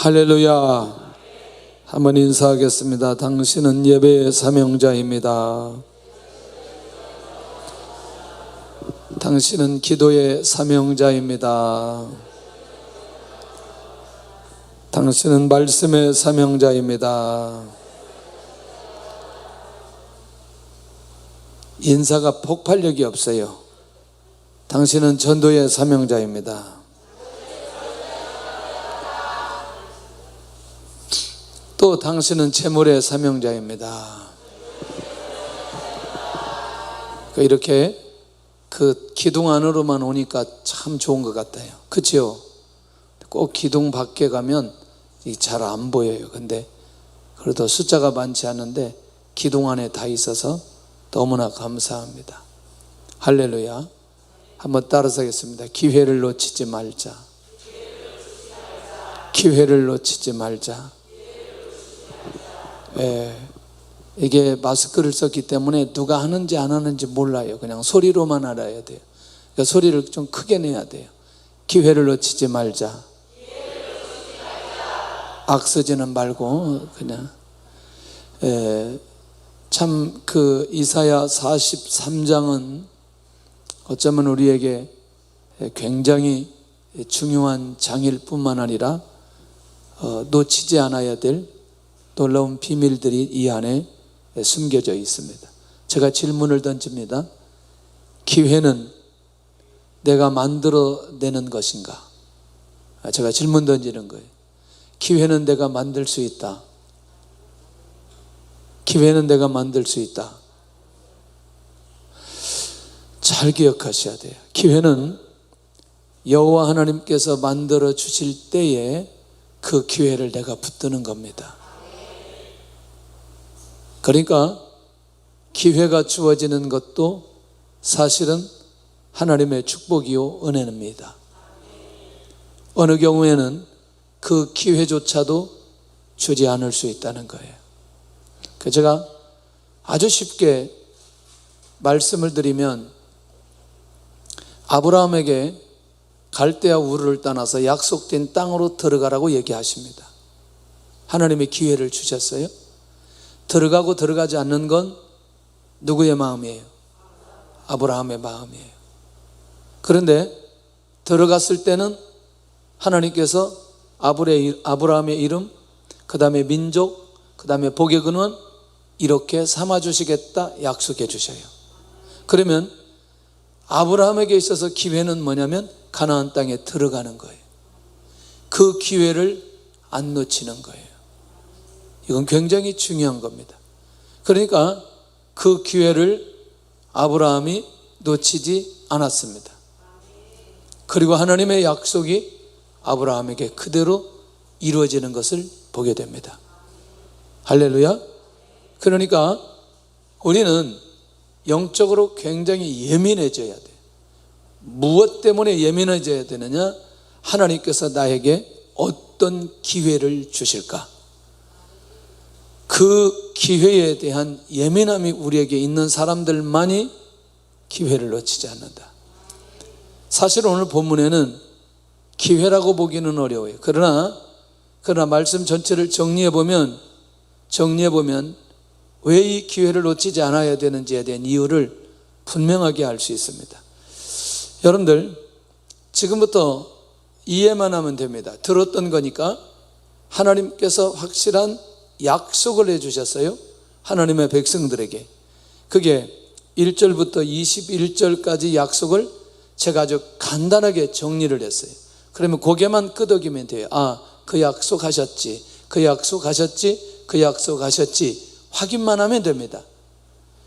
할렐루야. 한번 인사하겠습니다. 당신은 예배의 사명자입니다. 당신은 기도의 사명자입니다. 당신은 말씀의 사명자입니다. 인사가 폭발력이 없어요. 당신은 전도의 사명자입니다. 또 당신은 재물의 사명자입니다. 이렇게 그 기둥 안으로만 오니까 참 좋은 것 같아요. 그렇죠? 꼭 기둥 밖에 가면 잘 안 보여요. 근데 그래도 숫자가 많지 않은데 기둥 안에 다 있어서 너무나 감사합니다. 할렐루야. 한번 따라서 하겠습니다. 기회를 놓치지 말자. 기회를 놓치지 말자. 이게 마스크를 썼기 때문에 누가 하는지 안 하는지 몰라요. 그냥 소리로만 알아야 돼요. 그러니까 소리를 좀 크게 내야 돼요. 기회를 놓치지 말자. 악 쓰지는 말고 그냥 참 그 이사야 43장은 어쩌면 우리에게 굉장히 중요한 장일 뿐만 아니라 놓치지 않아야 될 놀라운 비밀들이 이 안에 숨겨져 있습니다. 제가 질문을 던집니다. 기회는 내가 만들어내는 것인가? 제가 질문 던지는 거예요. 기회는 내가 만들 수 있다. 기회는 내가 만들 수 있다. 잘 기억하셔야 돼요. 기회는 여호와 하나님께서 만들어 주실 때에 그 기회를 내가 붙드는 겁니다. 그러니까 기회가 주어지는 것도 사실은 하나님의 축복이요 은혜입니다. 어느 경우에는 그 기회조차도 주지 않을 수 있다는 거예요. 제가 아주 쉽게 말씀을 드리면 아브라함에게 갈대아 우르를 떠나서 약속된 땅으로 들어가라고 얘기하십니다. 하나님의 기회를 주셨어요. 들어가고 들어가지 않는 건 누구의 마음이에요? 아브라함의 마음이에요. 그런데 들어갔을 때는 하나님께서 아브라함의 이름, 그 다음에 민족, 그 다음에 복의 근원 이렇게 삼아주시겠다 약속해 주셔요. 그러면 아브라함에게 있어서 기회는 뭐냐면 가나안 땅에 들어가는 거예요. 그 기회를 안 놓치는 거예요. 이건 굉장히 중요한 겁니다. 그러니까 그 기회를 아브라함이 놓치지 않았습니다. 그리고 하나님의 약속이 아브라함에게 그대로 이루어지는 것을 보게 됩니다. 할렐루야. 그러니까 우리는 영적으로 굉장히 예민해져야 돼요. 무엇 때문에 예민해져야 되느냐? 하나님께서 나에게 어떤 기회를 주실까? 그 기회에 대한 예민함이 우리에게 있는 사람들만이 기회를 놓치지 않는다. 사실 오늘 본문에는 기회라고 보기는 어려워요. 그러나 말씀 전체를 정리해보면 왜 이 기회를 놓치지 않아야 되는지에 대한 이유를 분명하게 알 수 있습니다. 여러분들 지금부터 이해만 하면 됩니다. 들었던 거니까 하나님께서 확실한 약속을 해주셨어요. 하나님의 백성들에게. 그게 1절부터 21절까지 약속을 제가 아주 간단하게 정리를 했어요. 그러면 고개만 끄덕이면 돼요. 그 약속하셨지, 그 약속하셨지, 그 약속하셨지 확인만 하면 됩니다.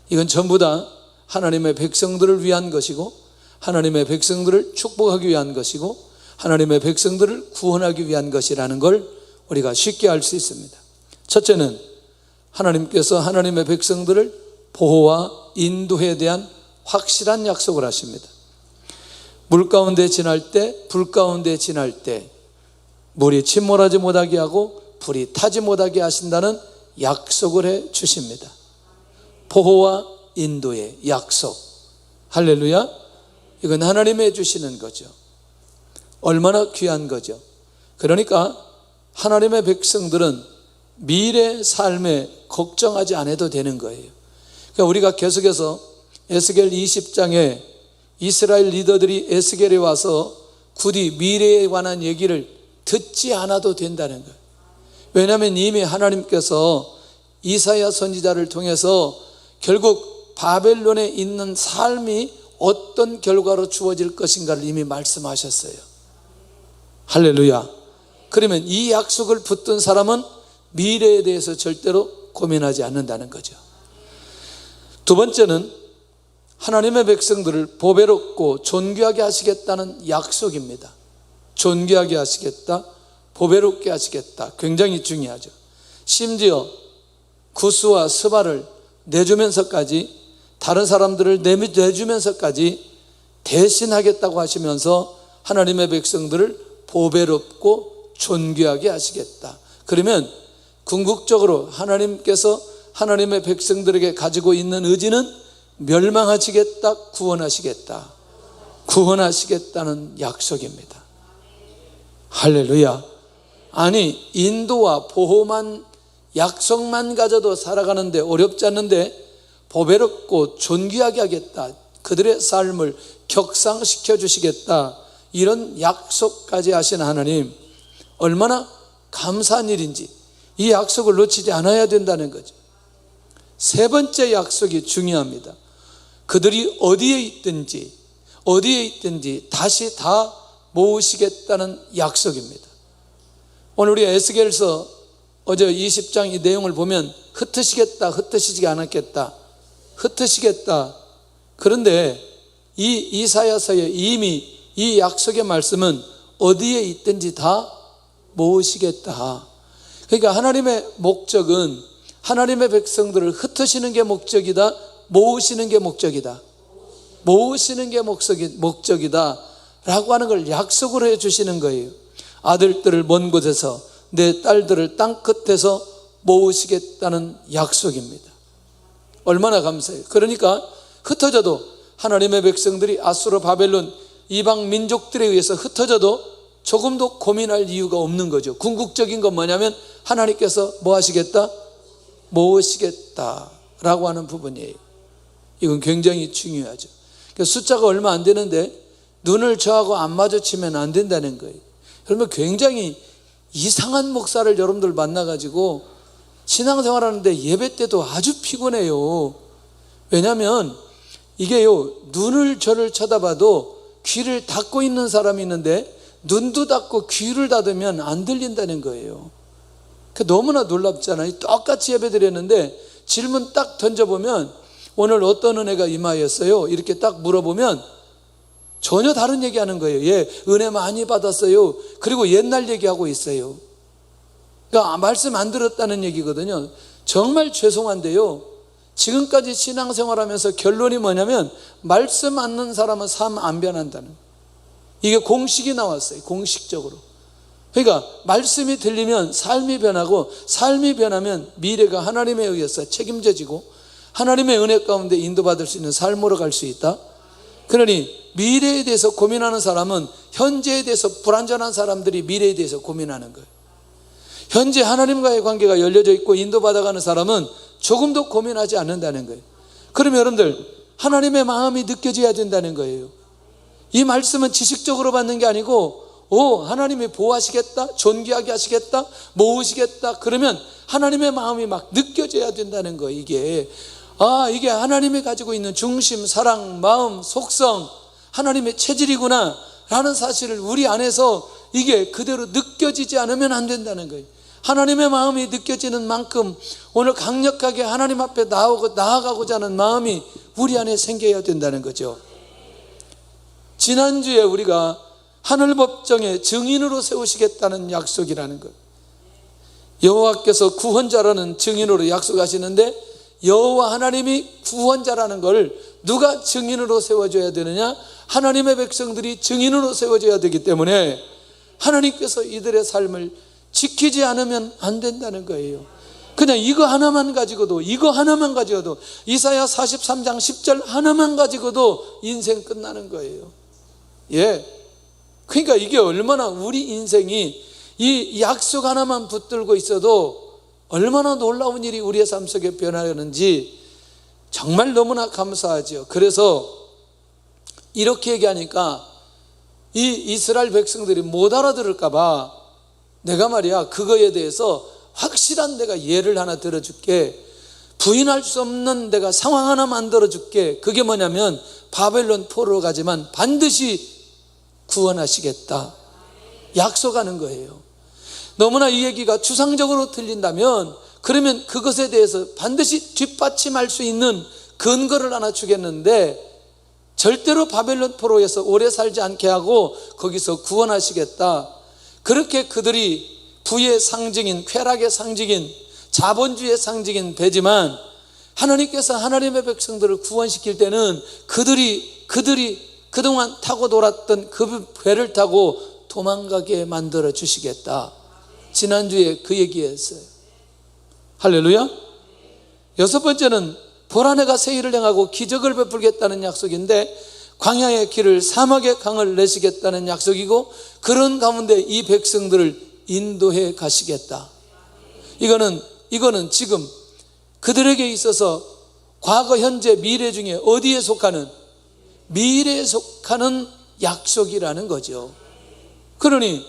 이건 전부 다 하나님의 백성들을 위한 것이고 하나님의 백성들을 축복하기 위한 것이고 하나님의 백성들을 구원하기 위한 것이라는 걸 우리가 쉽게 알 수 있습니다. 첫째는 하나님께서 하나님의 백성들을 보호와 인도에 대한 확실한 약속을 하십니다. 물 가운데 지날 때, 불 가운데 지날 때 물이 침몰하지 못하게 하고 불이 타지 못하게 하신다는 약속을 해 주십니다. 보호와 인도의 약속. 할렐루야. 이건 하나님이 해 주시는 거죠. 얼마나 귀한 거죠. 그러니까 하나님의 백성들은 미래 삶에 걱정하지 않아도 되는 거예요. 그러니까 우리가 계속해서 에스겔 20장에 이스라엘 리더들이 에스겔에 와서 굳이 미래에 관한 얘기를 듣지 않아도 된다는 거예요. 왜냐하면 이미 하나님께서 이사야 선지자를 통해서 결국 바벨론에 있는 삶이 어떤 결과로 주어질 것인가를 이미 말씀하셨어요. 할렐루야. 그러면 이 약속을 붙든 사람은 미래에 대해서 절대로 고민하지 않는다는 거죠. 두 번째는 하나님의 백성들을 보배롭고 존귀하게 하시겠다는 약속입니다. 존귀하게 하시겠다, 보배롭게 하시겠다. 굉장히 중요하죠. 심지어 구스와 스바를 내주면서까지, 다른 사람들을 내주면서까지 대신하겠다고 하시면서 하나님의 백성들을 보배롭고 존귀하게 하시겠다. 그러면 궁극적으로 하나님께서 하나님의 백성들에게 가지고 있는 의지는 멸망하시겠다, 구원하시겠다. 구원하시겠다는 약속입니다. 할렐루야. 아니, 인도와 보호만, 약속만 가져도 살아가는데 어렵지 않는데 보배롭고 존귀하게 하겠다, 그들의 삶을 격상시켜 주시겠다, 이런 약속까지 하신 하나님, 얼마나 감사한 일인지 이 약속을 놓치지 않아야 된다는 거죠. 세 번째 약속이 중요합니다. 그들이 어디에 있든지 다시 다 모으시겠다는 약속입니다. 오늘 우리 에스겔서 어제 20장 이 내용을 보면 흩으시겠다, 흩으시지 않았겠다, 흩으시겠다. 그런데 이 이사야서에 이미 이 약속의 말씀은 어디에 있든지 다 모으시겠다. 그러니까 하나님의 목적은 하나님의 백성들을 흩으시는 게 목적이다, 모으시는 게 목적이다. 모으시는 게 목적이다 라고 하는 걸 약속으로 해주시는 거예요. 아들들을 먼 곳에서, 내 딸들을 땅 끝에서 모으시겠다는 약속입니다. 얼마나 감사해요. 그러니까 흩어져도 하나님의 백성들이 아수르, 바벨론, 이방 민족들에 의해서 흩어져도 조금도 고민할 이유가 없는 거죠. 궁극적인 건 뭐냐면 하나님께서 뭐 하시겠다? 모으시겠다라고 하는 부분이에요. 이건 굉장히 중요하죠. 숫자가 얼마 안 되는데 눈을 저하고 안 마주치면 안 된다는 거예요. 그러면 굉장히 이상한 목사를 여러분들 만나가지고 신앙생활하는데 예배 때도 아주 피곤해요. 왜냐하면 이게요, 눈을 저를 쳐다봐도 귀를 닫고 있는 사람이 있는데 눈도 닫고 귀를 닫으면 안 들린다는 거예요. 너무나 놀랍잖아요. 똑같이 예배 드렸는데 질문 딱 던져보면 오늘 어떤 은혜가 임하였어요? 이렇게 딱 물어보면 전혀 다른 얘기하는 거예요. 예, 은혜 많이 받았어요. 그리고 옛날 얘기하고 있어요. 그러니까 말씀 안 들었다는 얘기거든요. 정말 죄송한데요, 지금까지 신앙생활하면서 결론이 뭐냐면 말씀 안 듣는 사람은 삶 안 변한다는, 이게 공식이 나왔어요. 공식적으로. 그러니까 말씀이 들리면 삶이 변하고, 삶이 변하면 미래가 하나님에 의해서 책임져지고 하나님의 은혜 가운데 인도받을 수 있는 삶으로 갈 수 있다. 그러니 미래에 대해서 고민하는 사람은 현재에 대해서 불완전한 사람들이 미래에 대해서 고민하는 거예요. 현재 하나님과의 관계가 열려져 있고 인도받아가는 사람은 조금도 고민하지 않는다는 거예요. 그러면 여러분들, 하나님의 마음이 느껴져야 된다는 거예요. 이 말씀은 지식적으로 받는 게 아니고, 하나님이 보호하시겠다, 존귀하게 하시겠다, 모으시겠다, 그러면 하나님의 마음이 막 느껴져야 된다는 거예요. 이게 하나님이 가지고 있는 중심, 사랑, 마음, 속성, 하나님의 체질이구나 라는 사실을 우리 안에서 이게 그대로 느껴지지 않으면 안 된다는 거예요. 하나님의 마음이 느껴지는 만큼 오늘 강력하게 하나님 앞에 나아가고자 하는 마음이 우리 안에 생겨야 된다는 거죠. 지난주에 우리가 하늘법정의 증인으로 세우시겠다는 약속이라는 것, 여호와께서 구원자라는 증인으로 약속하시는데 여호와 하나님이 구원자라는 걸 누가 증인으로 세워줘야 되느냐? 하나님의 백성들이 증인으로 세워져야 되기 때문에 하나님께서 이들의 삶을 지키지 않으면 안 된다는 거예요. 그냥 이거 하나만 가지고도 이사야 43장 10절 하나만 가지고도 인생 끝나는 거예요. 예. 그러니까 이게 얼마나 우리 인생이 이 약속 하나만 붙들고 있어도 얼마나 놀라운 일이 우리의 삶 속에 변하는지 정말 너무나 감사하죠. 그래서 이렇게 얘기하니까 이 이스라엘 백성들이 못 알아들을까 봐 내가 말이야 그거에 대해서 확실한 내가 예를 하나 들어줄게. 부인할 수 없는 내가 상황 하나 만들어줄게. 그게 뭐냐면 바벨론 포로로 가지만 반드시 구원하시겠다 약속하는 거예요. 너무나 이 얘기가 추상적으로 들린다면 그러면 그것에 대해서 반드시 뒷받침할 수 있는 근거를 하나 주겠는데, 절대로 바벨론 포로에서 오래 살지 않게 하고 거기서 구원하시겠다. 그렇게 그들이 부의 상징인, 쾌락의 상징인, 자본주의의 상징인 배지만 하나님께서 하나님의 백성들을 구원시킬 때는 그들이 그동안 타고 놀았던 그 배를 타고 도망가게 만들어 주시겠다. 지난주에 그 얘기했어요. 할렐루야. 여섯 번째는 보라내가 새 일을 행하고 기적을 베풀겠다는 약속인데, 광야의 길을 사막의 강을 내시겠다는 약속이고, 그런 가운데 이 백성들을 인도해 가시겠다. 이거는 지금 그들에게 있어서 과거, 현재, 미래 중에 어디에 속하는? 미래에 속하는 약속이라는 거죠. 그러니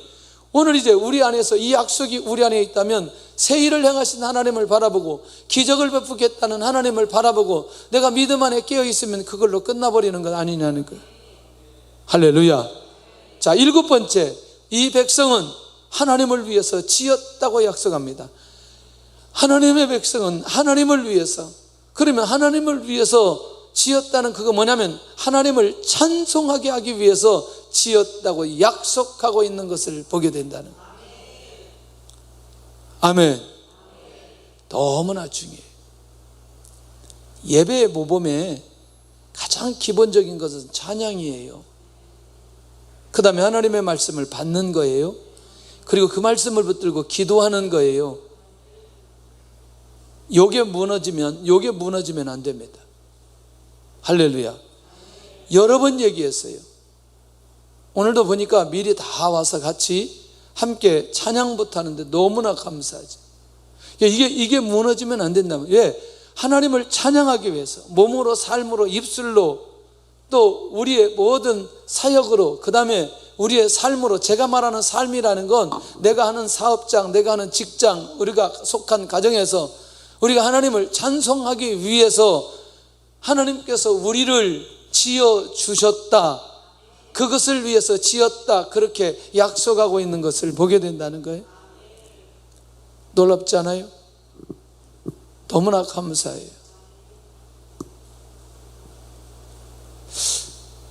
오늘 이제 우리 안에서 이 약속이 우리 안에 있다면 새 일을 행하신 하나님을 바라보고 기적을 베푸겠다는 하나님을 바라보고 내가 믿음 안에 깨어 있으면 그걸로 끝나버리는 것 아니냐는 거예요. 할렐루야. 자, 일곱 번째, 이 백성은 하나님을 위해서 지었다고 약속합니다. 하나님의 백성은 하나님을 위해서, 그러면 하나님을 위해서 지었다는 그거 뭐냐면 하나님을 찬송하게 하기 위해서 지었다고 약속하고 있는 것을 보게 된다는 거예요. 아멘. 너무나 중요해요. 예배의 모범에 가장 기본적인 것은 찬양이에요. 그 다음에 하나님의 말씀을 받는 거예요. 그리고 그 말씀을 붙들고 기도하는 거예요. 요게 무너지면 안 됩니다. 할렐루야. 여러 번 얘기했어요. 오늘도 보니까 미리 다 와서 같이 함께 찬양부터 하는데 너무나 감사하지. 이게 무너지면 안 된다면, 왜? 하나님을 찬양하기 위해서 몸으로, 삶으로, 입술로, 또 우리의 모든 사역으로, 그 다음에 우리의 삶으로. 제가 말하는 삶이라는 건 내가 하는 사업장, 내가 하는 직장, 우리가 속한 가정에서 우리가 하나님을 찬송하기 위해서 하나님께서 우리를 지어주셨다, 그것을 위해서 지었다, 그렇게 약속하고 있는 것을 보게 된다는 거예요. 놀랍지 않아요? 너무나 감사해요.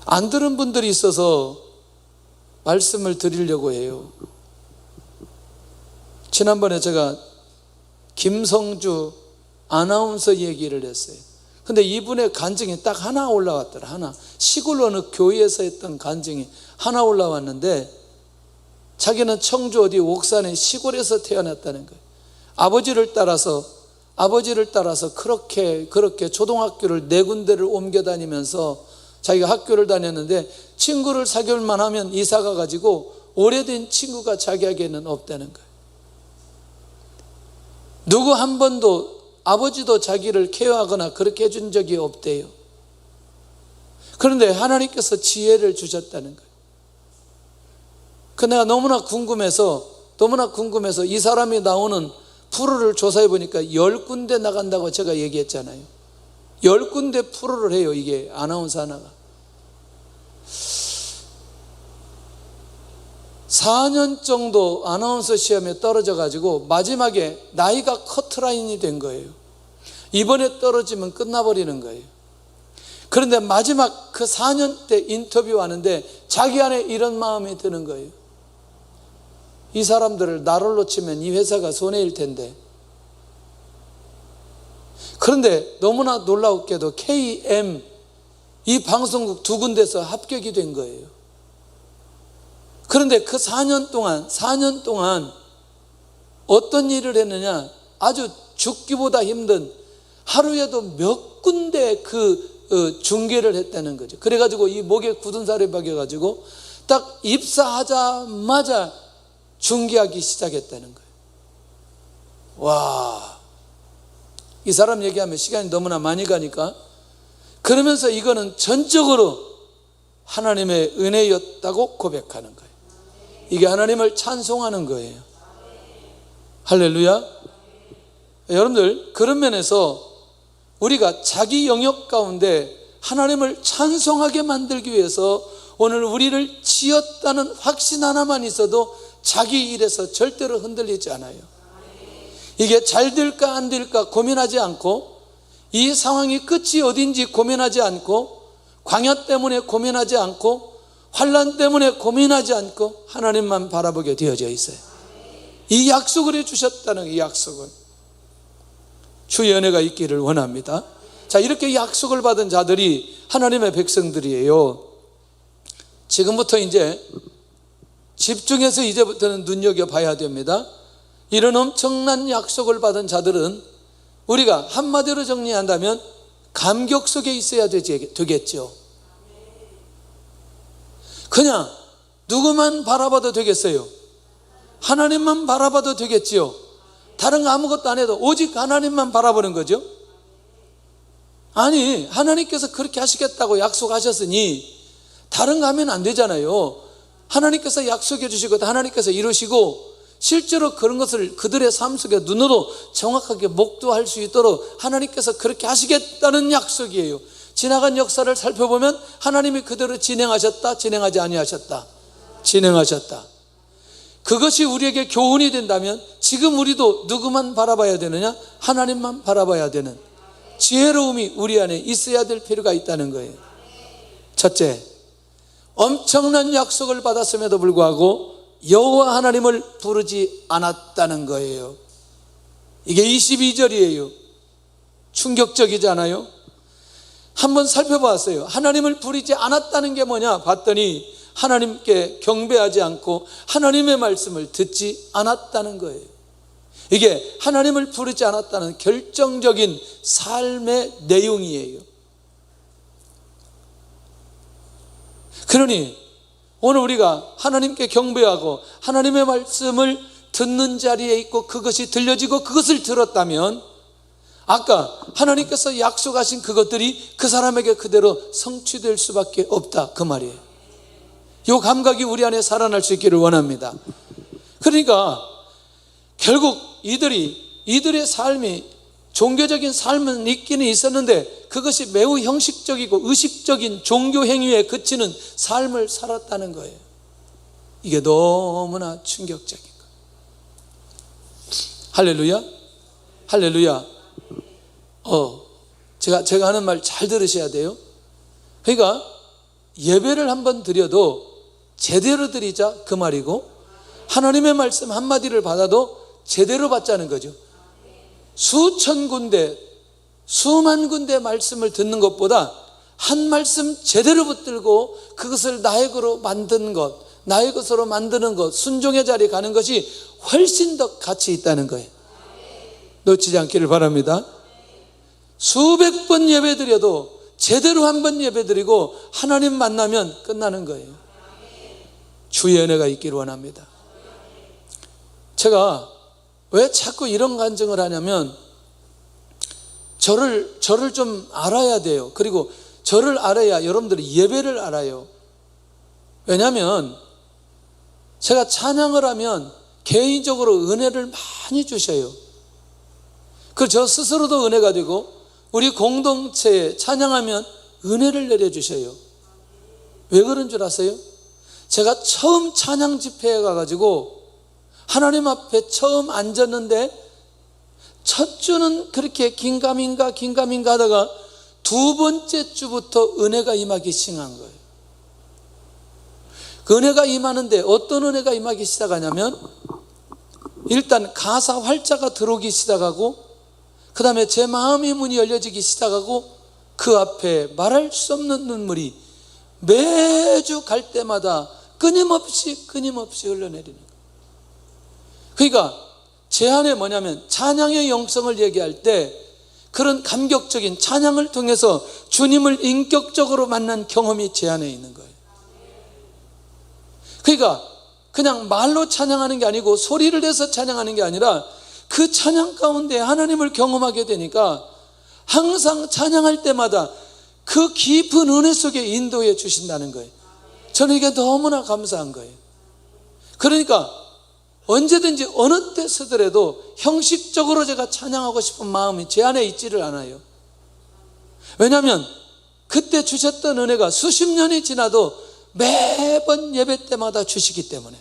안 들은 분들이 있어서 말씀을 드리려고 해요. 지난번에 제가 김성주 아나운서 얘기를 했어요. 근데 이분의 간증이 딱 하나 올라왔더라. 하나. 시골 어느 교회에서 했던 간증이 하나 올라왔는데, 자기는 청주 어디 옥산의 시골에서 태어났다는 거예요. 아버지를 따라서 그렇게 초등학교를 4군데를 옮겨 다니면서 자기가 학교를 다녔는데, 친구를 사귈만 하면 이사 가가지고 오래된 친구가 자기에게는 없다는 거예요. 누구 한 번도, 아버지도 자기를 케어하거나 그렇게 해준 적이 없대요. 그런데 하나님께서 지혜를 주셨다는 거예요. 내가 너무나 궁금해서 이 사람이 나오는 프로를 조사해 보니까 10군데 나간다고 제가 얘기했잖아요. 10군데 프로를 해요. 이게 아나운서 하나가. 4년 정도 아나운서 시험에 떨어져 가지고 마지막에 나이가 커트라인이 된 거예요. 이번에 떨어지면 끝나버리는 거예요. 그런데 마지막 그 4년 때 인터뷰 하는데 자기 안에 이런 마음이 드는 거예요. 이 사람들을 나를 놓치면 이 회사가 손해일 텐데. 그런데 너무나 놀라웠게도 KM 이 방송국 2군데서 합격이 된 거예요. 그런데 그 4년 동안 어떤 일을 했느냐, 아주 죽기보다 힘든, 하루에도 몇 군데 중계를 했다는 거죠. 그래가지고 이 목에 굳은 살이 박혀가지고 딱 입사하자마자 중계하기 시작했다는 거예요. 와, 이 사람 얘기하면 시간이 너무나 많이 가니까, 그러면서 이거는 전적으로 하나님의 은혜였다고 고백하는 거예요. 이게 하나님을 찬송하는 거예요. 할렐루야. 여러분들, 그런 면에서 우리가 자기 영역 가운데 하나님을 찬송하게 만들기 위해서 오늘 우리를 지었다는 확신 하나만 있어도 자기 일에서 절대로 흔들리지 않아요. 이게 잘 될까 안 될까 고민하지 않고, 이 상황이 끝이 어딘지 고민하지 않고, 광야 때문에 고민하지 않고, 환난 때문에 고민하지 않고 하나님만 바라보게 되어져 있어요. 이 약속을 해주셨다는 이 약속은 주의 은혜가 있기를 원합니다. 자, 이렇게 약속을 받은 자들이 하나님의 백성들이에요. 지금부터 이제 집중해서 이제부터는 눈여겨봐야 됩니다. 이런 엄청난 약속을 받은 자들은 우리가 한마디로 정리한다면 감격 속에 있어야 되겠죠. 그냥 누구만 바라봐도 되겠어요? 하나님만 바라봐도 되겠지요? 다른 거 아무것도 안 해도 오직 하나님만 바라보는 거죠? 아니, 하나님께서 그렇게 하시겠다고 약속하셨으니 다른 거 하면 안 되잖아요. 하나님께서 약속해 주시고 하나님께서 이루시고, 실제로 그런 것을 그들의 삶 속에 눈으로 정확하게 목도할 수 있도록 하나님께서 그렇게 하시겠다는 약속이에요. 지나간 역사를 살펴보면 하나님이 그대로 진행하셨다, 진행하지 아니하셨다? 진행하셨다. 그것이 우리에게 교훈이 된다면 지금 우리도 누구만 바라봐야 되느냐? 하나님만 바라봐야 되는 지혜로움이 우리 안에 있어야 될 필요가 있다는 거예요. 첫째, 엄청난 약속을 받았음에도 불구하고 여호와 하나님을 부르지 않았다는 거예요. 이게 22절이에요. 충격적이지 않아요? 한번 살펴봤어요. 하나님을 부르지 않았다는 게 뭐냐 봤더니 하나님께 경배하지 않고 하나님의 말씀을 듣지 않았다는 거예요. 이게 하나님을 부르지 않았다는 결정적인 삶의 내용이에요. 그러니 오늘 우리가 하나님께 경배하고 하나님의 말씀을 듣는 자리에 있고 그것이 들려지고 그것을 들었다면 아까 하나님께서 약속하신 그것들이 그 사람에게 그대로 성취될 수밖에 없다, 그 말이에요. 이 감각이 우리 안에 살아날 수 있기를 원합니다. 그러니까 결국 이들의 삶이 종교적인 삶은 있기는 있었는데 그것이 매우 형식적이고 의식적인 종교 행위에 그치는 삶을 살았다는 거예요. 이게 너무나 충격적인 거예요. 할렐루야, 할렐루야. 제가 하는 말 잘 들으셔야 돼요. 그러니까 예배를 한번 드려도 제대로 드리자, 그 말이고, 하나님의 말씀 한마디를 받아도 제대로 받자는 거죠. 수천 군데, 수만 군데 말씀을 듣는 것보다 한 말씀 제대로 붙들고 그것을 나의 것으로 만드는 것, 나의 것으로 만드는 것, 순종의 자리에 가는 것이 훨씬 더 가치 있다는 거예요. 놓치지 않기를 바랍니다. 수백 번 예배드려도 제대로 한 번 예배드리고 하나님 만나면 끝나는 거예요. 주의 은혜가 있기를 원합니다. 제가 왜 자꾸 이런 간증을 하냐면 저를 좀 알아야 돼요. 그리고 저를 알아야 여러분들이 예배를 알아요. 왜냐하면 제가 찬양을 하면 개인적으로 은혜를 많이 주셔요. 그리고 저 스스로도 은혜가 되고 우리 공동체에 찬양하면 은혜를 내려주셔요. 왜 그런 줄 아세요? 제가 처음 찬양 집회에 가가지고 하나님 앞에 처음 앉았는데 첫 주는 그렇게 긴가민가 하다가 두 번째 주부터 은혜가 임하기 시작한 거예요. 그 은혜가 임하는데 어떤 은혜가 임하기 시작하냐면 일단 가사 활자가 들어오기 시작하고 그 다음에 제 마음의 문이 열려지기 시작하고 그 앞에 말할 수 없는 눈물이 매주 갈 때마다 끊임없이 흘러내리는 거예요. 그러니까 제 안에 뭐냐면 찬양의 영성을 얘기할 때 그런 감격적인 찬양을 통해서 주님을 인격적으로 만난 경험이 제 안에 있는 거예요. 그러니까 그냥 말로 찬양하는 게 아니고 소리를 내서 찬양하는 게 아니라 그 찬양 가운데 하나님을 경험하게 되니까 항상 찬양할 때마다 그 깊은 은혜 속에 인도해 주신다는 거예요. 저는 이게 너무나 감사한 거예요. 그러니까 언제든지 어느 때 서더라도 형식적으로 제가 찬양하고 싶은 마음이 제 안에 있지를 않아요. 왜냐하면 그때 주셨던 은혜가 수십 년이 지나도 매번 예배 때마다 주시기 때문에.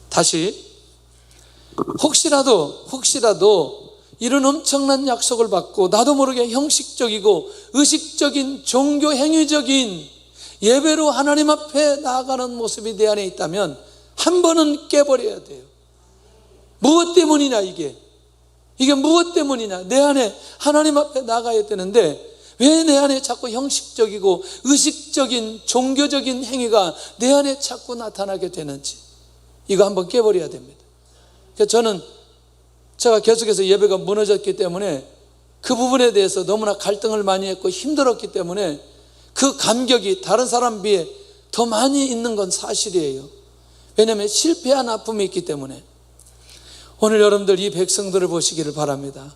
다시 혹시라도 이런 엄청난 약속을 받고 나도 모르게 형식적이고 의식적인 종교 행위적인 예배로 하나님 앞에 나아가는 모습이 내 안에 있다면 한 번은 깨버려야 돼요. 무엇 때문이냐 이게 무엇 때문이냐. 내 안에 하나님 앞에 나가야 되는데 왜 내 안에 자꾸 형식적이고 의식적인 종교적인 행위가 내 안에 자꾸 나타나게 되는지 이거 한번 깨버려야 됩니다. 그래서 제가 계속해서 예배가 무너졌기 때문에 그 부분에 대해서 너무나 갈등을 많이 했고 힘들었기 때문에 그 감격이 다른 사람 비해 더 많이 있는 건 사실이에요. 왜냐하면 실패한 아픔이 있기 때문에. 오늘 여러분들 이 백성들을 보시기를 바랍니다.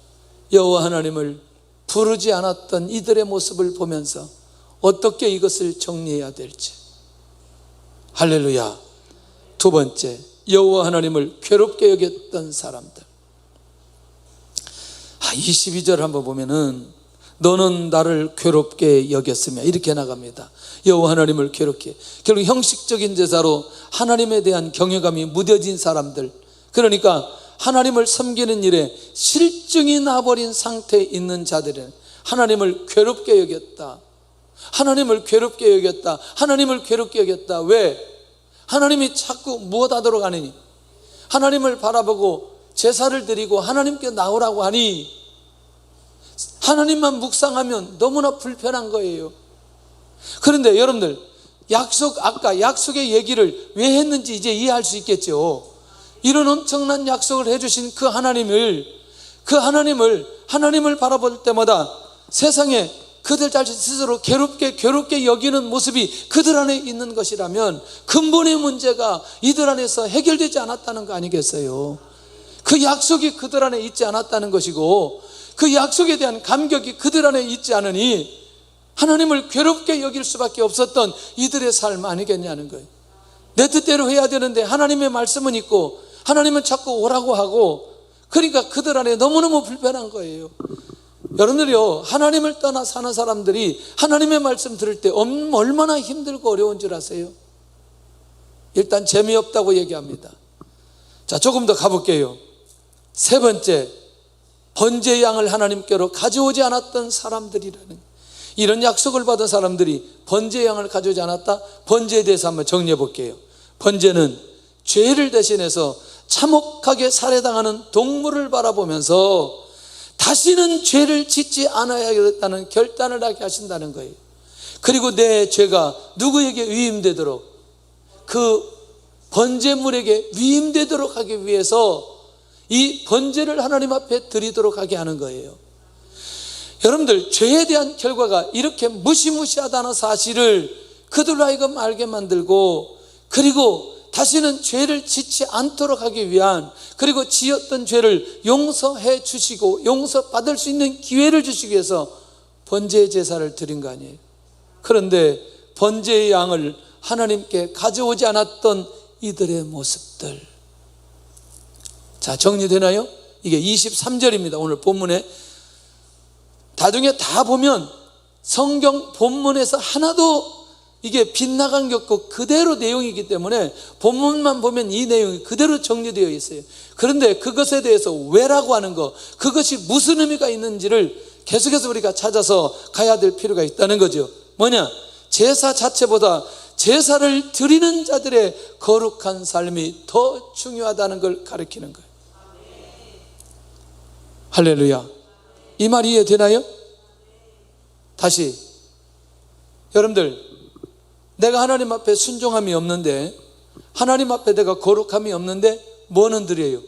여호와 하나님을 부르지 않았던 이들의 모습을 보면서 어떻게 이것을 정리해야 될지. 할렐루야. 두 번째, 여호와 하나님을 괴롭게 여겼던 사람들. 22절 한번 보면은 너는 나를 괴롭게 여겼으며 이렇게 나갑니다. 여호와 하나님을 괴롭게. 결국 형식적인 제사로 하나님에 대한 경외감이 무뎌진 사람들, 그러니까 하나님을 섬기는 일에 실증이 나버린 상태에 있는 자들은 하나님을 괴롭게 여겼다. 하나님을 괴롭게 여겼다. 하나님을 괴롭게 여겼다. 왜? 하나님이 자꾸 무엇하도록 하느니? 하나님을 바라보고 제사를 드리고 하나님께 나오라고 하니 하나님만 묵상하면 너무나 불편한 거예요. 그런데 여러분들 아까 약속의 얘기를 왜 했는지 이제 이해할 수 있겠죠. 이런 엄청난 약속을 해주신 그 하나님을 바라볼 때마다 세상에 그들 자신 스스로 괴롭게 여기는 모습이 그들 안에 있는 것이라면 근본의 문제가 이들 안에서 해결되지 않았다는 거 아니겠어요? 그 약속이 그들 안에 있지 않았다는 것이고 그 약속에 대한 감격이 그들 안에 있지 않으니 하나님을 괴롭게 여길 수밖에 없었던 이들의 삶 아니겠냐는 거예요. 내 뜻대로 해야 되는데 하나님의 말씀은 있고 하나님은 자꾸 오라고 하고, 그러니까 그들 안에 너무너무 불편한 거예요. 여러분들이요, 하나님을 떠나 사는 사람들이 하나님의 말씀 들을 때 얼마나 힘들고 어려운 줄 아세요? 일단 재미없다고 얘기합니다. 자, 조금 더 가볼게요. 세 번째, 번제의 양을 하나님께로 가져오지 않았던 사람들이라는, 이런 약속을 받은 사람들이 번제의 양을 가져오지 않았다. 번제에 대해서 한번 정리해 볼게요. 번제는 죄를 대신해서 참혹하게 살해당하는 동물을 바라보면서 다시는 죄를 짓지 않아야겠다는 결단을 하게 하신다는 거예요. 그리고 내 죄가 누구에게 위임되도록, 그 번제물에게 위임되도록 하기 위해서 이 번제를 하나님 앞에 드리도록 하게 하는 거예요. 여러분들, 죄에 대한 결과가 이렇게 무시무시하다는 사실을 그들로 하여금 알게 만들고, 그리고 다시는 죄를 짓지 않도록 하기 위한, 그리고 지었던 죄를 용서해 주시고 용서받을 수 있는 기회를 주시기 위해서 번제의 제사를 드린 거 아니에요. 그런데 번제의 양을 하나님께 가져오지 않았던 이들의 모습들. 자, 정리되나요? 이게 23절입니다. 오늘 본문에 나중에 다 보면 성경 본문에서 하나도 이게 빗나간 게 없고 그대로 내용이기 때문에 본문만 보면 이 내용이 그대로 정리되어 있어요. 그런데 그것에 대해서 왜라고 하는 거, 그것이 무슨 의미가 있는지를 계속해서 우리가 찾아서 가야 될 필요가 있다는 거죠. 뭐냐? 제사 자체보다 제사를 드리는 자들의 거룩한 삶이 더 중요하다는 걸 가리키는 거예요. 할렐루야. 이 말 이해되나요? 다시, 여러분들, 내가 하나님 앞에 순종함이 없는데, 하나님 앞에 내가 거룩함이 없는데 뭐는 드려요?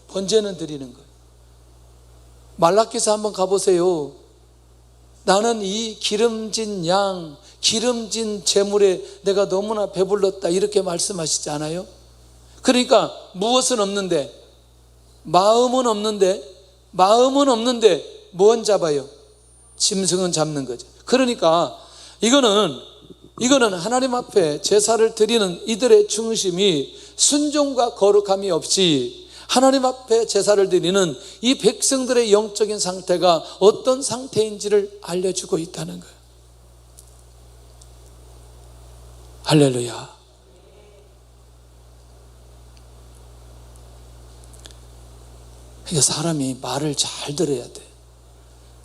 번제는 드리는 거예요. 말라기서 한번 가보세요. 나는 이 기름진 양, 기름진 재물에 내가 너무나 배불렀다, 이렇게 말씀하시지 않아요? 그러니까 무엇은 없는데, 마음은 없는데 뭔 잡아요? 짐승은 잡는 거죠. 그러니까 이거는 하나님 앞에 제사를 드리는 이들의 중심이 순종과 거룩함이 없이 하나님 앞에 제사를 드리는 이 백성들의 영적인 상태가 어떤 상태인지를 알려주고 있다는 거예요. 할렐루야. 그러니까 사람이 말을 잘 들어야 돼.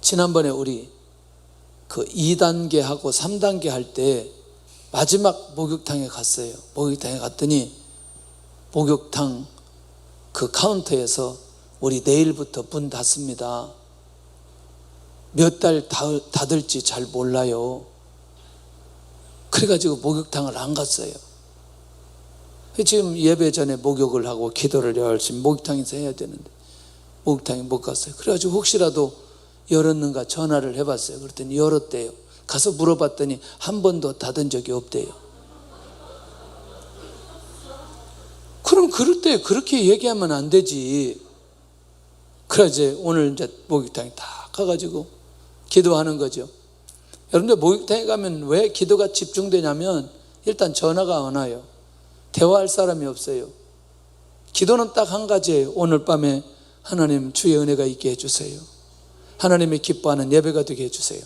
지난번에 우리 그 2단계 하고 3단계 할 때 마지막 목욕탕에 갔어요. 목욕탕에 갔더니 목욕탕 그 카운터에서 우리 내일부터 문 닫습니다. 몇 달 닫을지 잘 몰라요. 그래가지고 목욕탕을 안 갔어요. 지금 예배 전에 목욕을 하고 기도를 열심히 목욕탕에서 해야 되는데 목욕탕에 못 갔어요. 그래가지고 혹시라도 열었는가 전화를 해봤어요. 그랬더니 열었대요. 가서 물어봤더니 한 번도 닫은 적이 없대요. 그럼 그럴 때 그렇게 얘기하면 안 되지. 그래 이제 오늘 이제 목욕탕에 다 가가지고 기도하는 거죠. 여러분들 목욕탕에 가면 왜 기도가 집중되냐면 일단 전화가 안 와요. 대화할 사람이 없어요. 기도는 딱 한 가지예요. 오늘 밤에 하나님 주의 은혜가 있게 해주세요. 하나님이 기뻐하는 예배가 되게 해주세요.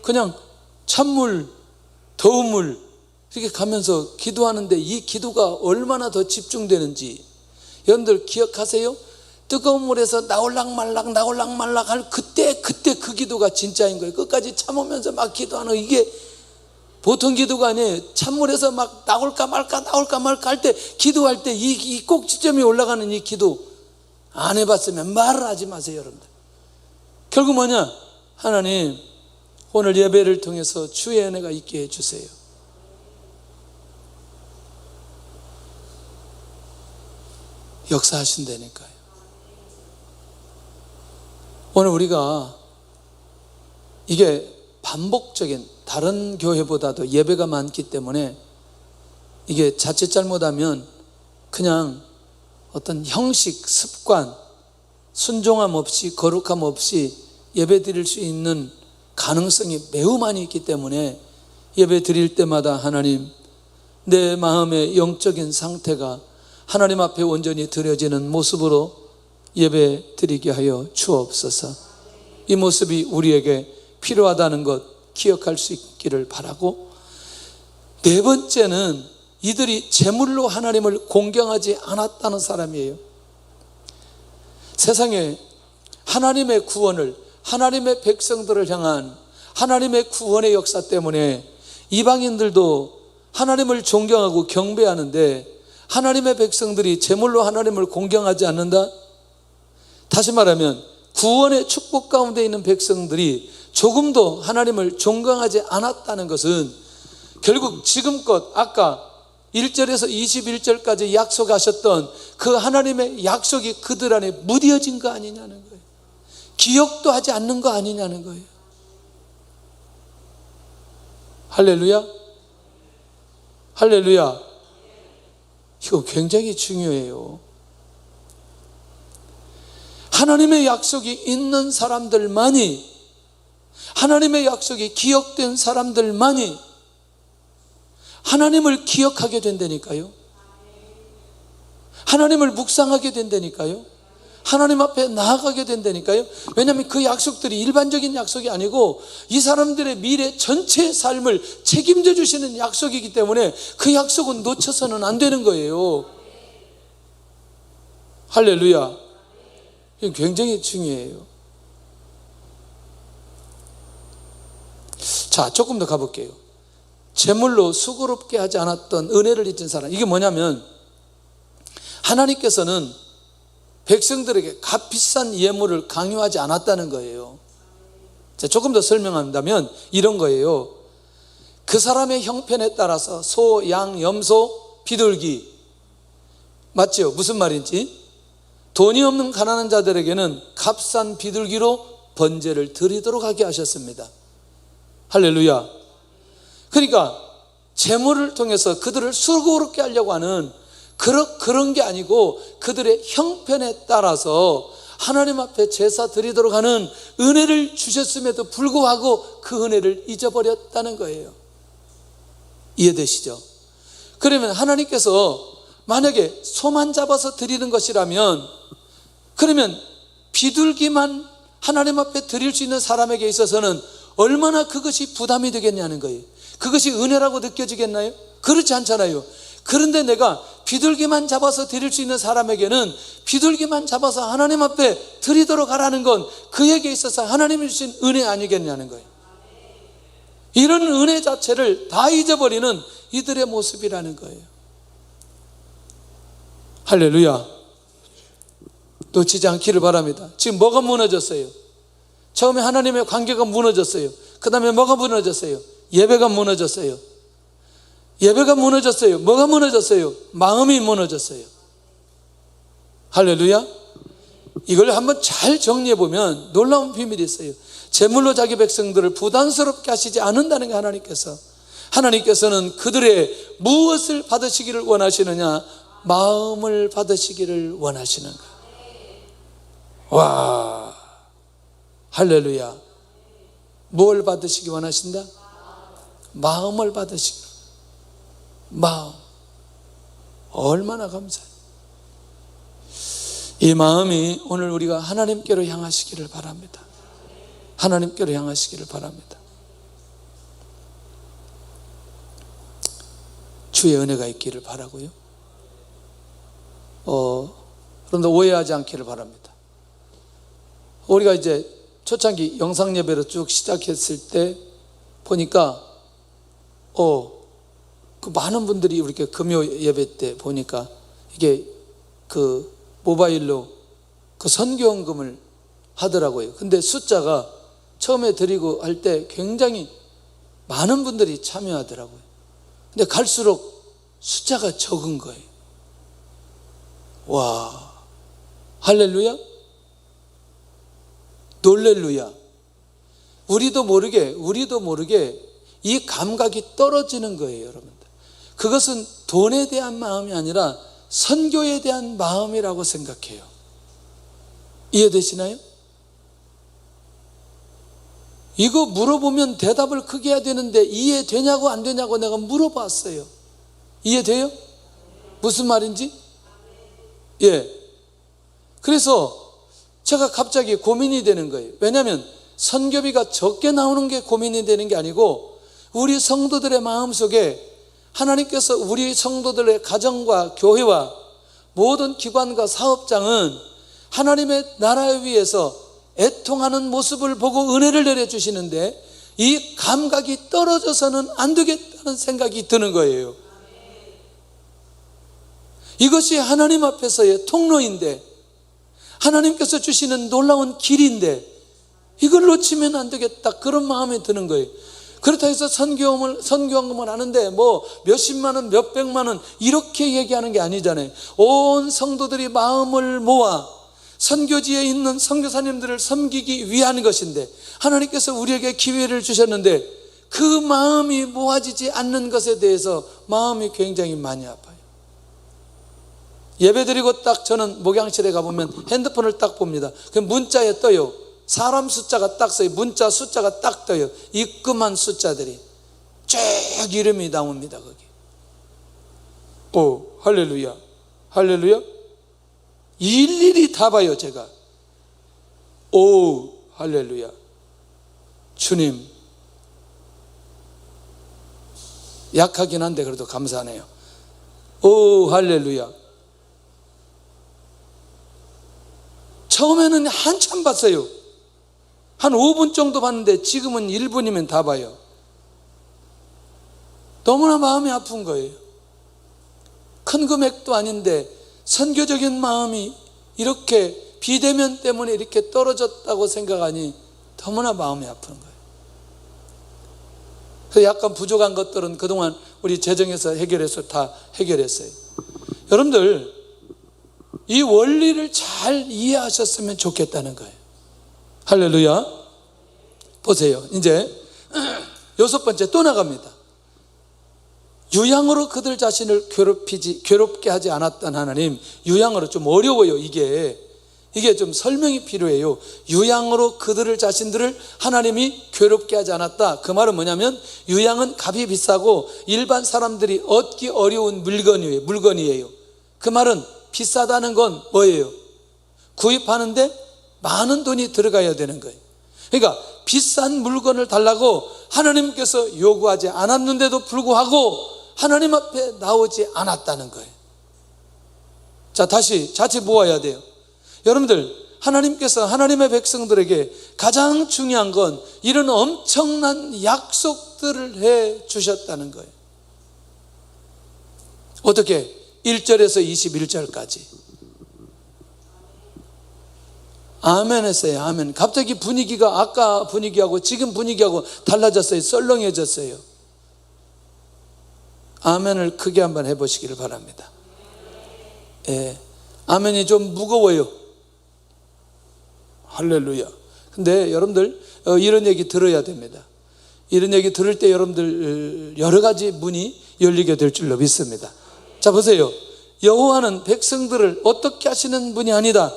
그냥 찬물, 더운 물 이렇게 가면서 기도하는데 이 기도가 얼마나 더 집중되는지 여러분들 기억하세요? 뜨거운 물에서 나올락 말락 할 그때 그 기도가 진짜인 거예요. 끝까지 참으면서 막 기도하는 이게 보통 기도가 아니에요. 찬물에서 막 나올까 말까 할 때 기도할 때 이 꼭지점이 올라가는 이 기도 안 해봤으면 말을 하지 마세요. 여러분들 결국 뭐냐? 하나님 오늘 예배를 통해서 주의 은혜가 있게 해주세요. 역사하신다니까요. 오늘 우리가 이게 반복적인 다른 교회보다도 예배가 많기 때문에 이게 자칫 잘못하면 그냥 어떤 형식, 습관, 순종함 없이 거룩함 없이 예배 드릴 수 있는 가능성이 매우 많이 있기 때문에 예배 드릴 때마다 하나님 내 마음의 영적인 상태가 하나님 앞에 온전히 드려지는 모습으로 예배 드리게 하여 주옵소서. 이 모습이 우리에게 필요하다는 것 기억할 수 있기를 바라고, 네 번째는 이들이 제물로 하나님을 공경하지 않았다는 사람이에요. 세상에 하나님의 구원을, 하나님의 백성들을 향한 하나님의 구원의 역사 때문에 이방인들도 하나님을 존경하고 경배하는데 하나님의 백성들이 제물로 하나님을 공경하지 않는다? 다시 말하면 구원의 축복 가운데 있는 백성들이 조금도 하나님을 존경하지 않았다는 것은 결국 지금껏 아까 1절에서 21절까지 약속하셨던 그 하나님의 약속이 그들 안에 무뎌진 거 아니냐는 거예요. 기억도 하지 않는 거 아니냐는 거예요. 할렐루야. 할렐루야. 이거 굉장히 중요해요. 하나님의 약속이 있는 사람들만이, 하나님의 약속이 기억된 사람들만이 하나님을 기억하게 된다니까요. 하나님을 묵상하게 된다니까요. 하나님 앞에 나아가게 된다니까요. 왜냐하면 그 약속들이 일반적인 약속이 아니고 이 사람들의 미래 전체의 삶을 책임져 주시는 약속이기 때문에 그 약속은 놓쳐서는 안 되는 거예요. 할렐루야. 이건 굉장히 중요해요. 자, 조금 더 가볼게요. 제물로 수고롭게 하지 않았던 은혜를 잊은 사람, 이게 뭐냐면 하나님께서는 백성들에게 값비싼 예물을 강요하지 않았다는 거예요. 자, 조금 더 설명한다면 이런 거예요. 그 사람의 형편에 따라서 소, 양, 염소, 비둘기, 맞죠? 무슨 말인지? 돈이 없는 가난한 자들에게는 값싼 비둘기로 번제를 드리도록 하게 하셨습니다. 할렐루야. 그러니까 재물을 통해서 그들을 수고롭게 하려고 하는 그런 게 아니고 그들의 형편에 따라서 하나님 앞에 제사 드리도록 하는 은혜를 주셨음에도 불구하고 그 은혜를 잊어버렸다는 거예요. 이해되시죠? 그러면 하나님께서 만약에 소만 잡아서 드리는 것이라면, 그러면 비둘기만 하나님 앞에 드릴 수 있는 사람에게 있어서는 얼마나 그것이 부담이 되겠냐는 거예요. 그것이 은혜라고 느껴지겠나요? 그렇지 않잖아요. 그런데 내가 비둘기만 잡아서 드릴 수 있는 사람에게는 비둘기만 잡아서 하나님 앞에 드리도록 하라는 건 그에게 있어서 하나님이 주신 은혜 아니겠냐는 거예요. 이런 은혜 자체를 다 잊어버리는 이들의 모습이라는 거예요. 할렐루야. 놓치지 않기를 바랍니다. 지금 뭐가 무너졌어요? 처음에 하나님의 관계가 무너졌어요. 그 다음에 뭐가 무너졌어요? 예배가 무너졌어요. 예배가 무너졌어요. 뭐가 무너졌어요? 마음이 무너졌어요. 할렐루야. 이걸 한번 잘 정리해 보면 놀라운 비밀이 있어요. 제물로 자기 백성들을 부담스럽게 하시지 않는다는 게 하나님께서는 그들의 무엇을 받으시기를 원하시느냐? 마음을 받으시기를 원하시는 거예요. 와, 할렐루야. 뭘 받으시기 원하신다? 마음을 받으시기. 마음. 얼마나 감사해요. 이 마음이 오늘 우리가 하나님께로 향하시기를 바랍니다. 하나님께로 향하시기를 바랍니다. 주의 은혜가 있기를 바라고요. 그런데 오해하지 않기를 바랍니다. 우리가 이제 초창기 영상 예배로 쭉 시작했을 때 보니까 그 많은 분들이 이렇게 금요 예배 때 보니까 이게 그 모바일로 그 선교헌금을 하더라고요. 근데 숫자가 처음에 드리고 할 때 굉장히 많은 분들이 참여하더라고요. 근데 갈수록 숫자가 적은 거예요. 와, 할렐루야. 놀렐루야. 우리도 모르게 이 감각이 떨어지는 거예요, 여러분들. 그것은 돈에 대한 마음이 아니라 선교에 대한 마음이라고 생각해요. 이해되시나요? 이거 물어보면 대답을 크게 해야 되는데 이해되냐고 안 되냐고 내가 물어봤어요. 이해돼요? 무슨 말인지? 예. 그래서 제가 갑자기 고민이 되는 거예요. 왜냐하면 선교비가 적게 나오는 게 고민이 되는 게 아니고 우리 성도들의 마음속에 하나님께서 우리 성도들의 가정과 교회와 모든 기관과 사업장은 하나님의 나라를 위해서 애통하는 모습을 보고 은혜를 내려주시는데 이 감각이 떨어져서는 안 되겠다는 생각이 드는 거예요. 이것이 하나님 앞에서의 통로인데 하나님께서 주시는 놀라운 길인데 이걸 놓치면 안 되겠다, 그런 마음이 드는 거예요. 그렇다 해서 선교헌금을 하는데 뭐 몇십만 원, 몇백만 원 이렇게 얘기하는 게 아니잖아요. 온 성도들이 마음을 모아 선교지에 있는 선교사님들을 섬기기 위한 것인데 하나님께서 우리에게 기회를 주셨는데 그 마음이 모아지지 않는 것에 대해서 마음이 굉장히 많이 아파요. 예배드리고 딱 저는 목양실에 가보면 핸드폰을 딱 봅니다. 그 문자에 떠요. 사람 숫자가 딱 써요. 문자 숫자가 딱 떠요. 입금한 숫자들이 쭉 이름이 나옵니다. 거기. 오, 할렐루야. 할렐루야. 일일이 다 봐요, 제가. 오, 할렐루야. 주님. 약하긴 한데 그래도 감사하네요. 오, 할렐루야. 처음에는 한참 봤어요. 한 5분 정도 봤는데 지금은 1분이면 다 봐요. 너무나 마음이 아픈 거예요. 큰 금액도 아닌데 선교적인 마음이 이렇게 비대면 때문에 이렇게 떨어졌다고 생각하니 너무나 마음이 아픈 거예요. 그래서 약간 부족한 것들은 그동안 우리 재정에서 해결해서 다 해결했어요. 여러분들 이 원리를 잘 이해하셨으면 좋겠다는 거예요. 할렐루야. 보세요. 이제 6번째 또 나갑니다. 유양으로 그들 자신을 괴롭게 하지 않았던 하나님. 유양으로 좀 어려워요. 이게 좀 설명이 필요해요. 유양으로 그들을 자신들을 하나님이 괴롭게 하지 않았다. 그 말은 뭐냐면 유양은 값이 비싸고 일반 사람들이 얻기 어려운 물건이에요. 그 말은 비싸다는 건 뭐예요? 구입하는데 많은 돈이 들어가야 되는 거예요. 그러니까 비싼 물건을 달라고 하나님께서 요구하지 않았는데도 불구하고 하나님 앞에 나오지 않았다는 거예요. 자, 다시 자체 모아야 돼요. 여러분들, 하나님께서 하나님의 백성들에게 가장 중요한 건 이런 엄청난 약속들을 해 주셨다는 거예요. 어떻게? 1절에서 21절까지. 아멘 했어요. 아멘. 갑자기 분위기가 아까 분위기하고 지금 분위기하고 달라졌어요. 썰렁해졌어요. 아멘을 크게 한번 해보시기를 바랍니다. 예, 아멘이 좀 무거워요. 할렐루야. 근데 여러분들 이런 얘기 들어야 됩니다. 이런 얘기 들을 때 여러분들 여러 가지 문이 열리게 될 줄로 믿습니다. 자, 보세요. 여호와는 백성들을 어떻게 하시는 분이 아니다,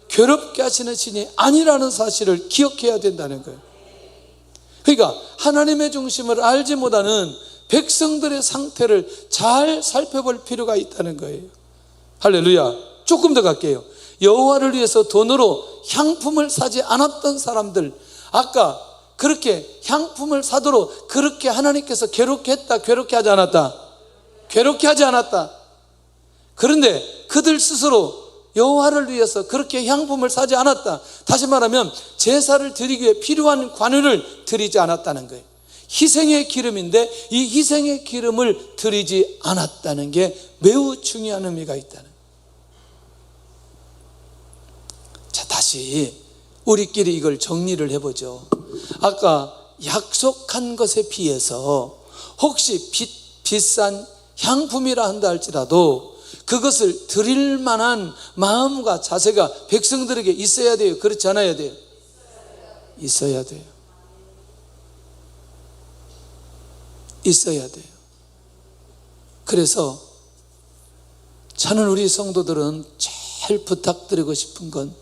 괴롭게 하시는 신이 아니라는 사실을 기억해야 된다는 거예요. 그러니까 하나님의 중심을 알지 못하는 백성들의 상태를 잘 살펴볼 필요가 있다는 거예요. 할렐루야. 조금 더 갈게요. 여호와를 위해서 돈으로 향품을 사지 않았던 사람들, 아까 그렇게 향품을 사도록 그렇게 하나님께서 괴롭게 했다, 괴롭게 하지 않았다? 괴롭게 하지 않았다. 그런데 그들 스스로 여호와를 위해서 그렇게 향품을 사지 않았다. 다시 말하면 제사를 드리기 위해 필요한 관유를 드리지 않았다는 거예요. 희생의 기름인데 이 희생의 기름을 드리지 않았다는 게 매우 중요한 의미가 있다는 거예요. 자, 다시 우리끼리 이걸 정리를 해보죠. 아까 약속한 것에 비해서 혹시 비싼 향품이라 한다 할지라도 그것을 드릴 만한 마음과 자세가 백성들에게 있어야 돼요. 그렇지 않아야 돼요? 있어야 돼요. 있어야 돼요. 그래서 저는 우리 성도들은 제일 부탁드리고 싶은 건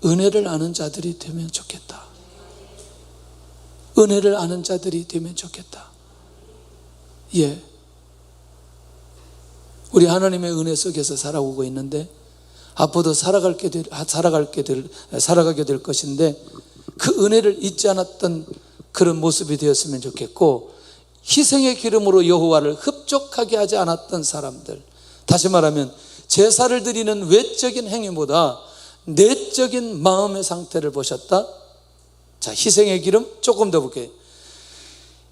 은혜를 아는 자들이 되면 좋겠다. 은혜를 아는 자들이 되면 좋겠다. 예. 우리 하나님의 은혜 속에서 살아오고 있는데 앞으로도 살아가게 될 것인데 그 은혜를 잊지 않았던 그런 모습이 되었으면 좋겠고, 희생의 기름으로 여호와를 흡족하게 하지 않았던 사람들, 다시 말하면 제사를 드리는 외적인 행위보다 내적인 마음의 상태를 보셨다. 자, 희생의 기름 조금 더 볼게요.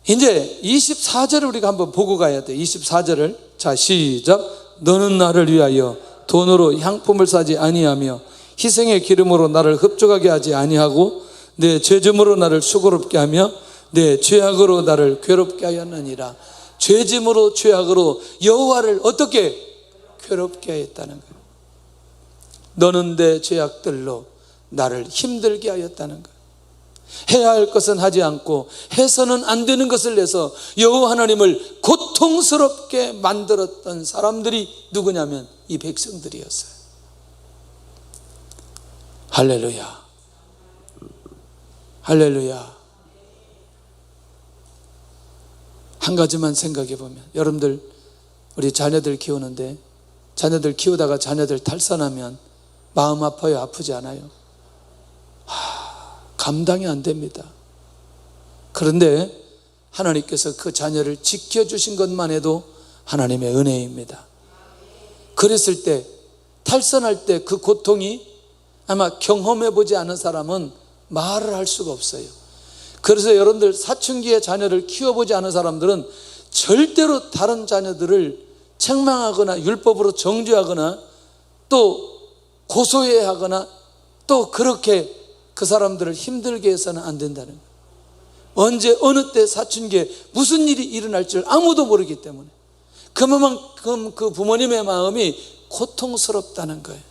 이제 24절을 우리가 한번 보고 가야 돼요. 24절을 자, 시작. 너는 나를 위하여 돈으로 향품을 사지 아니하며 희생의 기름으로 나를 흡족하게 하지 아니하고 내 죄짐으로 나를 수고롭게 하며 내 죄악으로 나를 괴롭게 하였느니라. 죄짐으로 죄악으로 여호와를 어떻게 괴롭게 하였다는 거예요. 너는 내 죄악들로 나를 힘들게 하였다는 거예요. 해야 할 것은 하지 않고 해서는 안 되는 것을 해서 여호와 하나님을 고통스럽게 만들었던 사람들이 누구냐면 이 백성들이었어요. 할렐루야. 할렐루야. 한 가지만 생각해 보면, 여러분들 우리 자녀들 키우는데 자녀들 키우다가 자녀들 탈선하면 마음 아파요? 아프지 않아요? 감당이 안 됩니다. 그런데 하나님께서 그 자녀를 지켜주신 것만 해도 하나님의 은혜입니다. 그랬을 때, 탈선할 때 그 고통이 아마 경험해보지 않은 사람은 말을 할 수가 없어요. 그래서 여러분들 사춘기의 자녀를 키워보지 않은 사람들은 절대로 다른 자녀들을 책망하거나 율법으로 정죄하거나 또 고소해야 하거나 또 그렇게 그 사람들을 힘들게 해서는 안 된다는 거예요. 언제 어느 때 사춘기에 무슨 일이 일어날 줄 아무도 모르기 때문에 그만큼 그 부모님의 마음이 고통스럽다는 거예요.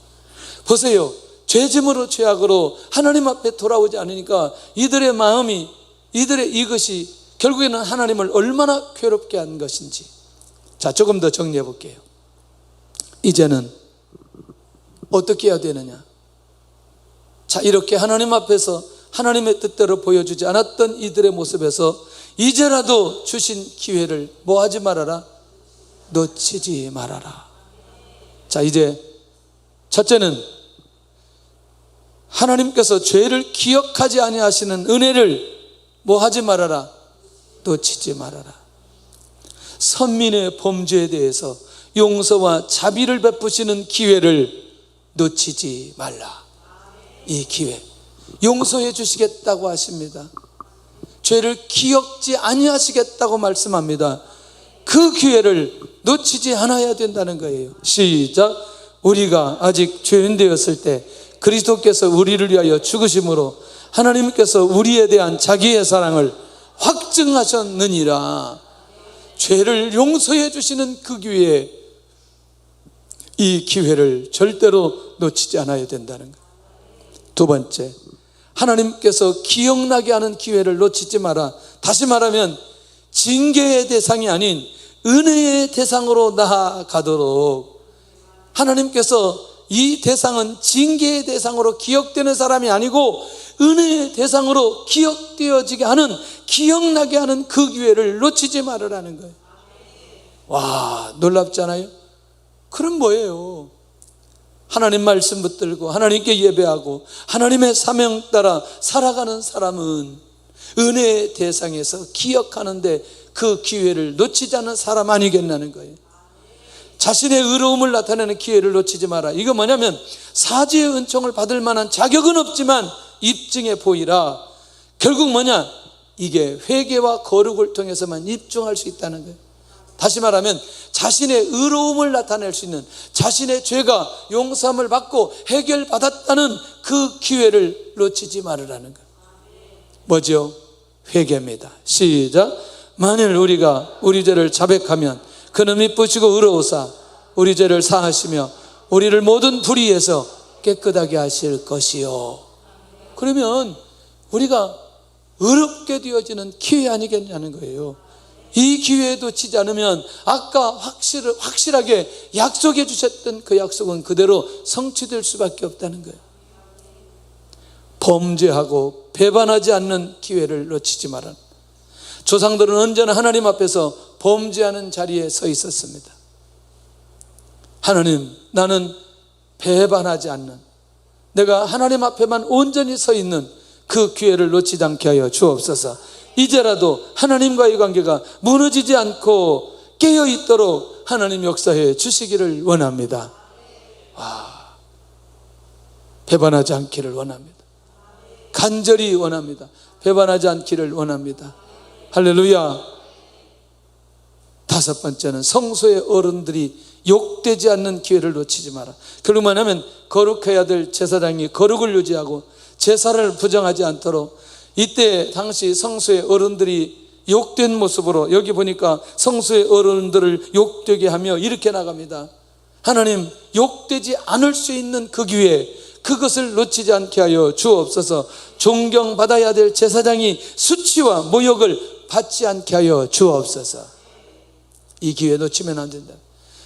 보세요. 죄짐으로 죄악으로 하나님 앞에 돌아오지 않으니까 이들의 마음이, 이들의 이것이 결국에는 하나님을 얼마나 괴롭게 한 것인지. 자, 조금 더 정리해 볼게요. 이제는 어떻게 해야 되느냐? 자, 이렇게 하나님 앞에서 하나님의 뜻대로 보여주지 않았던 이들의 모습에서 이제라도 주신 기회를 뭐 하지 말아라? 놓치지 말아라. 자, 이제 첫째는 하나님께서 죄를 기억하지 아니하시는 은혜를 뭐 하지 말아라? 놓치지 말아라. 선민의 범죄에 대해서 용서와 자비를 베푸시는 기회를 놓치지 말라. 이 기회 용서해 주시겠다고 하십니다. 죄를 기억지 아니하시겠다고 말씀합니다. 그 기회를 놓치지 않아야 된다는 거예요. 시작. 우리가 아직 죄인 되었을 때 그리스도께서 우리를 위하여 죽으심으로 하나님께서 우리에 대한 자기의 사랑을 확증하셨느니라. 죄를 용서해 주시는 그 기회에 이 기회를 절대로 놓치지 않아야 된다는 거예요. 두 번째, 하나님께서 기억나게 하는 기회를 놓치지 마라. 다시 말하면 징계의 대상이 아닌 은혜의 대상으로 나아가도록, 하나님께서 이 대상은 징계의 대상으로 기억되는 사람이 아니고 은혜의 대상으로 기억되어지게 하는, 기억나게 하는 그 기회를 놓치지 말으라는 거예요. 와, 놀랍잖아요. 그럼 뭐예요? 하나님 말씀 붙들고 하나님께 예배하고 하나님의 사명 따라 살아가는 사람은 은혜의 대상에서 기억하는데 그 기회를 놓치지 않는 사람 아니겠냐는 거예요. 자신의 의로움을 나타내는 기회를 놓치지 마라. 이거 뭐냐면 사지의 은총을 받을 만한 자격은 없지만 입증해 보이라. 결국 뭐냐? 이게 회개와 거룩을 통해서만 입증할 수 있다는 거예요. 다시 말하면 자신의 의로움을 나타낼 수 있는, 자신의 죄가 용서함을 받고 해결받았다는 그 기회를 놓치지 말으라는 거예요. 뭐죠? 회개입니다. 시작. 만일 우리가 우리 죄를 자백하면 그는 미쁘시고 의로우사 우리 죄를 사하시며 우리를 모든 불의에서 깨끗하게 하실 것이요. 그러면 우리가 의롭게 되어지는 기회 아니겠냐는 거예요. 이 기회에 놓치지 않으면 아까 확실하게 약속해 주셨던 그 약속은 그대로 성취될 수밖에 없다는 거예요. 범죄하고 배반하지 않는 기회를 놓치지 마라. 조상들은 언제나 하나님 앞에서 범죄하는 자리에 서 있었습니다. 하나님, 나는 배반하지 않는, 내가 하나님 앞에만 온전히 서 있는 그 기회를 놓치지 않게 하여 주옵소서. 이제라도 하나님과의 관계가 무너지지 않고 깨어있도록 하나님 역사해 주시기를 원합니다. 배반하지 않기를 원합니다. 간절히 원합니다. 배반하지 않기를 원합니다. 할렐루야. 다섯 번째는 성소의 어른들이 욕되지 않는 기회를 놓치지 마라. 결국 뭐냐면 거룩해야 될 제사장이 거룩을 유지하고 제사를 부정하지 않도록, 이때 당시 성소의 어른들이 욕된 모습으로, 여기 보니까 성소의 어른들을 욕되게 하며 이렇게 나갑니다. 하나님, 욕되지 않을 수 있는 그 기회, 그것을 놓치지 않게 하여 주옵소서. 존경받아야 될 제사장이 수치와 모욕을 받지 않게 하여 주옵소서. 이 기회 놓치면 안 된다.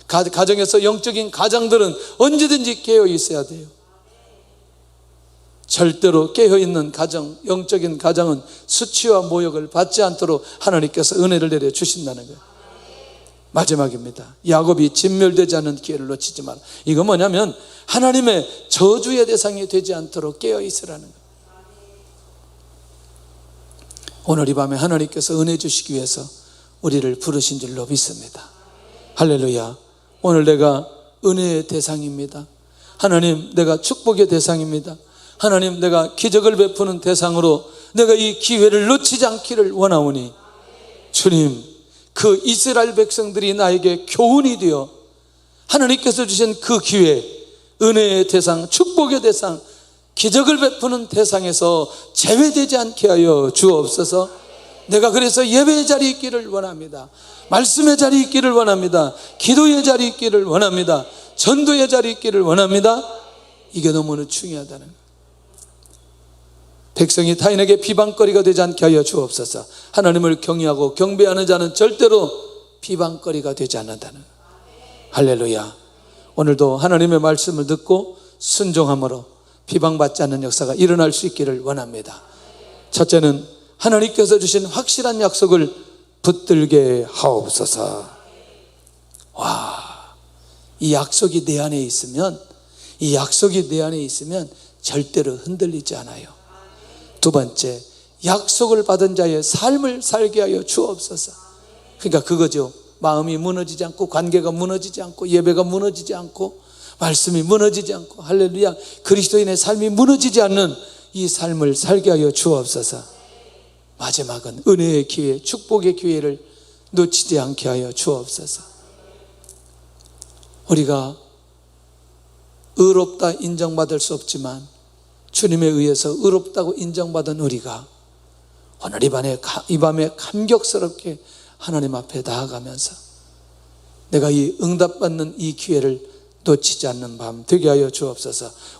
가정에서 영적인 가장들은 언제든지 깨어 있어야 돼요. 절대로 깨어있는 가정, 영적인 가정은 수치와 모욕을 받지 않도록 하나님께서 은혜를 내려 주신다는 거예요. 마지막입니다. 야곱이 진멸되지 않는 기회를 놓치지 마라. 이거 뭐냐면 하나님의 저주의 대상이 되지 않도록 깨어있으라는 거예요. 오늘 이 밤에 하나님께서 은혜 주시기 위해서 우리를 부르신 줄로 믿습니다. 할렐루야. 오늘 내가 은혜의 대상입니다. 하나님, 내가 축복의 대상입니다. 하나님, 내가 기적을 베푸는 대상으로 내가 이 기회를 놓치지 않기를 원하오니 주님, 그 이스라엘 백성들이 나에게 교훈이 되어 하나님께서 주신 그 기회, 은혜의 대상, 축복의 대상, 기적을 베푸는 대상에서 제외되지 않게 하여 주옵소서. 내가 그래서 예배의 자리에 있기를 원합니다. 말씀의 자리에 있기를 원합니다. 기도의 자리에 있기를 원합니다. 전도의 자리에 있기를 원합니다. 이게 너무나 중요하다는 거예요. 백성이 타인에게 비방거리가 되지 않게 하여 주옵소서. 하나님을 경외하고 경배하는 자는 절대로 비방거리가 되지 않는다는. 할렐루야. 오늘도 하나님의 말씀을 듣고 순종함으로 비방받지 않는 역사가 일어날 수 있기를 원합니다. 첫째는 하나님께서 주신 확실한 약속을 붙들게 하옵소서. 이 약속이 내 안에 있으면, 이 약속이 내 안에 있으면 절대로 흔들리지 않아요. 두 번째, 약속을 받은 자의 삶을 살게 하여 주옵소서. 그러니까 그거죠. 마음이 무너지지 않고, 관계가 무너지지 않고, 예배가 무너지지 않고, 말씀이 무너지지 않고, 할렐루야, 그리스도인의 삶이 무너지지 않는 이 삶을 살게 하여 주옵소서. 마지막은 은혜의 기회, 축복의 기회를 놓치지 않게 하여 주옵소서. 우리가 의롭다 인정받을 수 없지만 주님에 의해서 의롭다고 인정받은 우리가 오늘 이 밤에 감격스럽게 하나님 앞에 나아가면서 내가 이 응답받는 이 기회를 놓치지 않는 밤 되게 하여 주옵소서.